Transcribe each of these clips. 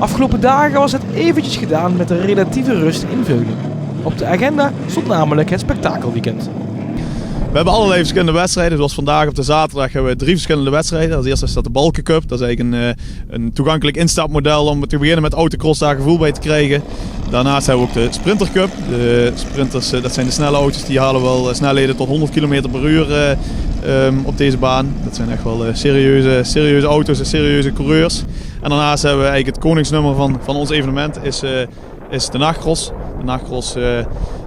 Afgelopen dagen was het eventjes gedaan met een relatieve rust in Veulen. Op de agenda stond namelijk het spektakelweekend. We hebben allerlei verschillende wedstrijden. Zoals vandaag op de zaterdag hebben we 3 verschillende wedstrijden. Als eerste is dat de Balkencup. Dat is eigenlijk een toegankelijk instapmodel om te beginnen met autocross daar gevoel bij te krijgen. Daarnaast hebben we ook de Sprintercup. De sprinters, dat zijn de snelle auto's, die halen wel snelheden tot 100 km per uur op deze baan. Dat zijn echt wel serieuze auto's en serieuze coureurs. En daarnaast hebben we eigenlijk het koningsnummer van ons evenement is de nachtcross. De nachtcross,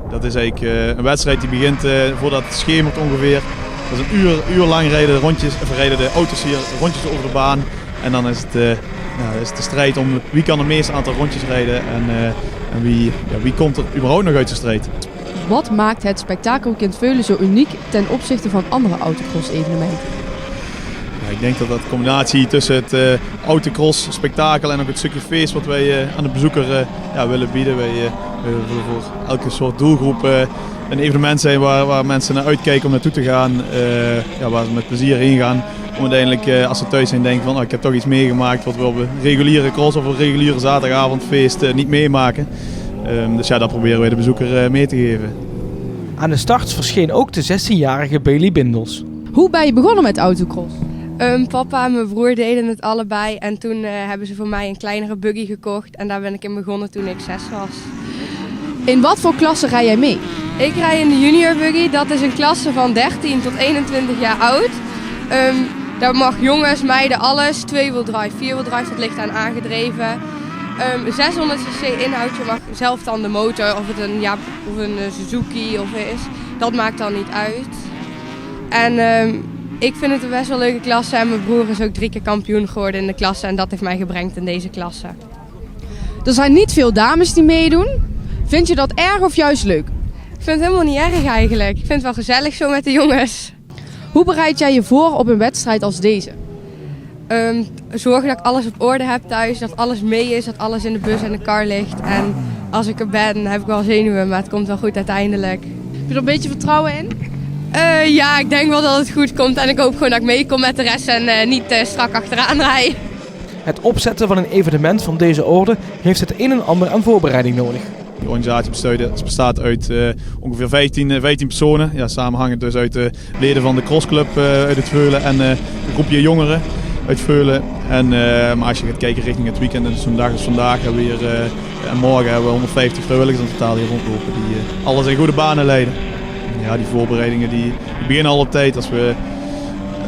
dat is eigenlijk een wedstrijd die begint voordat het schemert ongeveer. Dat is een uur lang rijden de auto's hier rondjes over de baan. En dan is het de strijd om wie kan het meeste aantal rondjes rijden en wie komt er überhaupt nog uit de strijd. Wat maakt het spektakelweekend Veulen zo uniek ten opzichte van andere autocross-evenementen? Ja, ik denk dat de combinatie tussen het autocross spektakel en ook het stukje feest wat wij aan de bezoeker willen bieden. Wij willen voor elke soort doelgroep een evenement zijn waar mensen naar uitkijken om naartoe te gaan, waar ze met plezier heen gaan. Om uiteindelijk als ze thuis zijn denken van ik heb toch iets meegemaakt wat we op een reguliere cross of een reguliere zaterdagavondfeest niet meemaken. Dus dat proberen wij de bezoeker mee te geven. Aan de start verscheen ook de 16-jarige Bailey Bindels. Hoe ben je begonnen met autocross? Papa en mijn broer deden het allebei en toen hebben ze voor mij een kleinere buggy gekocht en daar ben ik in begonnen toen ik 6 was. In wat voor klasse rij jij mee? Ik rij in de junior buggy, dat is een klasse van 13 tot 21 jaar oud. Daar mag jongens, meiden, alles, 2-wieldrive, 4-wieldrive, dat ligt aan aangedreven. 600 cc inhoud, je mag zelf dan de motor, of het een Suzuki of is, dat maakt dan niet uit. En ik vind het een best wel leuke klasse en mijn broer is ook 3 keer kampioen geworden in de klasse en dat heeft mij gebracht in deze klasse. Er zijn niet veel dames die meedoen. Vind je dat erg of juist leuk? Ik vind het helemaal niet erg eigenlijk. Ik vind het wel gezellig zo met de jongens. Hoe bereid jij je voor op een wedstrijd als deze? Zorgen dat ik alles op orde heb thuis, dat alles mee is, dat alles in de bus en de kar ligt. En als ik er ben, heb ik wel zenuwen, maar het komt wel goed uiteindelijk. Heb je er een beetje vertrouwen in? Ja, ik denk wel dat het goed komt en ik hoop gewoon dat ik meekom met de rest en niet strak achteraan rij. Het opzetten van een evenement van deze orde heeft het een en ander aan voorbereiding nodig. De organisatie bestaat uit ongeveer 15 personen. Ja, samenhangend dus uit de leden van de crossclub uit het Veulen en een groepje jongeren uit Veulen. Maar als je gaat kijken richting het weekend, dus zo'n dag als vandaag hebben we hier, en morgen hebben we 150 vrijwilligers in totaal hier rondlopen die alles in goede banen leiden. Ja, die voorbereidingen die beginnen al op tijd.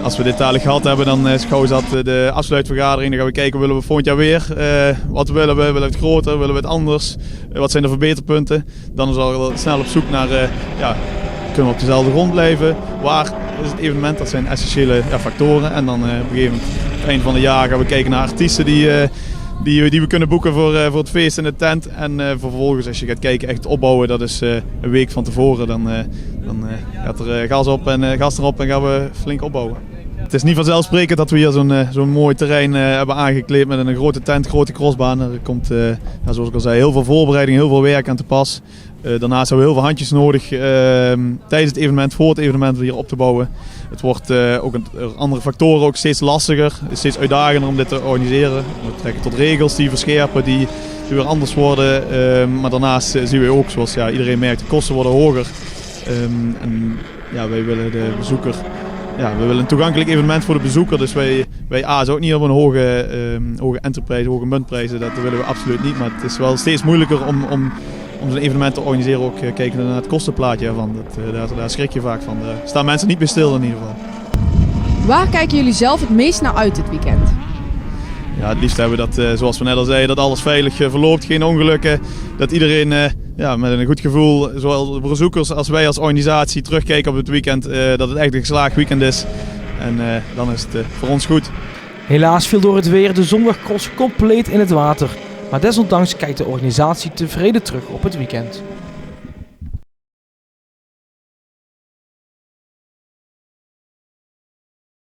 Als we dit dadelijk gehad hebben, dan is gauw zat de afsluitvergadering. Dan gaan we kijken, willen we volgend jaar weer? Wat willen we? Willen we het groter? Willen we het anders? Wat zijn de verbeterpunten? Dan is al snel op zoek naar, kunnen we op dezelfde grond blijven? Waar is het evenement? Dat zijn essentiële factoren. En dan op een gegeven moment, aan het eind van het jaar, gaan we kijken naar artiesten die we kunnen boeken voor het feest in de tent. En vervolgens, als je gaat kijken, echt opbouwen, dat is een week van tevoren. Dan gaat er gas erop en gaan we flink opbouwen. Het is niet vanzelfsprekend dat we hier zo'n mooi terrein hebben aangekleed met een grote tent, grote crossbaan. Er komt, zoals ik al zei, heel veel voorbereiding, heel veel werk aan te pas. Daarnaast hebben we heel veel handjes nodig tijdens het evenement, voor het evenement hier op te bouwen. Het wordt ook andere factoren ook steeds lastiger, het is steeds uitdagender om dit te organiseren. We trekken tot regels die verscherpen, die weer anders worden. Maar daarnaast zien we ook, zoals iedereen merkt, de kosten worden hoger. Wij willen de bezoeker... Ja, we willen een toegankelijk evenement voor de bezoeker, dus wij azen ook niet op een hoge enterprise, hoge muntprijzen, dat willen we absoluut niet. Maar het is wel steeds moeilijker om zo'n evenement te organiseren, ook kijken naar het kostenplaatje ervan. Daar schrik je vaak van. Daar staan mensen niet bij stil in ieder geval. Waar kijken jullie zelf het meest naar uit dit weekend? Ja, het liefst hebben we dat, zoals we net al zeiden, dat alles veilig verloopt, geen ongelukken. Dat iedereen met een goed gevoel, zowel de bezoekers als wij als organisatie, terugkijken op het weekend. Dat het echt een geslaagd weekend is. En dan is het voor ons goed. Helaas viel door het weer de zondagcross compleet in het water. Maar desondanks kijkt de organisatie tevreden terug op het weekend.